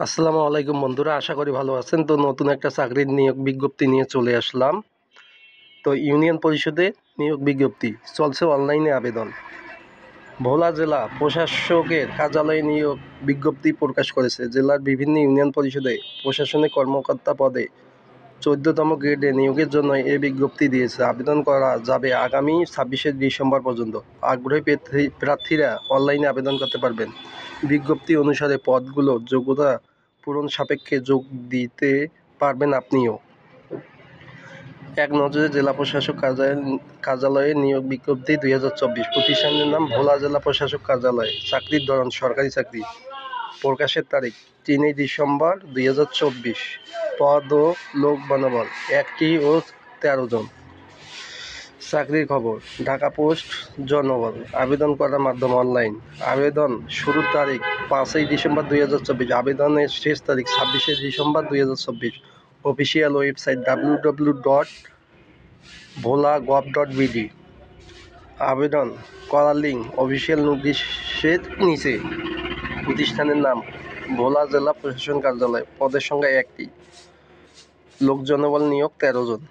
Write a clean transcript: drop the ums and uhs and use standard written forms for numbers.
আসসালামু আলাইকুম বন্ধুরা, আশা করি ভালো আছেন। তো নতুন একটা চাকরির নিয়োগ বিজ্ঞপ্তি নিয়ে চলে আসলাম। তো ইউনিয়ন পরিষদে নিয়োগ বিজ্ঞপ্তি চলছে, অনলাইনে আবেদন। ভোলা জেলা প্রশাসকের কার্যালয়ে নিয়োগ বিজ্ঞপ্তি প্রকাশ করেছে। জেলার বিভিন্ন ইউনিয়ন পরিষদে প্রশাসনিক কর্মকর্তা পদে 14তম গ্রেডে নিয়োগের জন্য এ বিজ্ঞপ্তি দিয়েছে। আবেদন করা যাবে আগামী 26শে ডিসেম্বর পর্যন্ত। আগ্রহী প্রার্থীরা অনলাইনে আবেদন করতে পারবেন। বিজ্ঞপ্তি অনুসারে পদগুলো যোগ্যতা পূরণ সাপেক্ষে যোগ দিতে পারবেন আপনিও। এক নজরে জেলা প্রশাসক কার্যালয়ে নিয়োগ বিজ্ঞপ্তি 2024। প্রতিষ্ঠানের নাম ভোলা জেলা প্রশাসক কার্যালয়। চাকরির ধরন সরকারি চাকরি। প্রকাশের তারিখ 3 ডিসেম্বর 2024। পদ ও লোক বনবল 1টি ও 13 জন। চাকরির খবর, ঢাকা পোস্ট জনবল। আবেদন করার মাধ্যম অনলাইন। আবেদন শুরুর তারিখ 5 ডিসেম্বর 2024। আবেদনের শেষ তারিখ 26 ডিসেম্বর 2024। Official website www.bhola.gov.bd। আবেদন করার লিঙ্ক অফিসিয়াল নোটিশের নিচে। প্রতিষ্ঠানের নাম ভোলা জেলা প্রশাসন কার্যালয়। পদের সংখ্যা 1টি। লোক জনবল নিয়োগ 13 জন।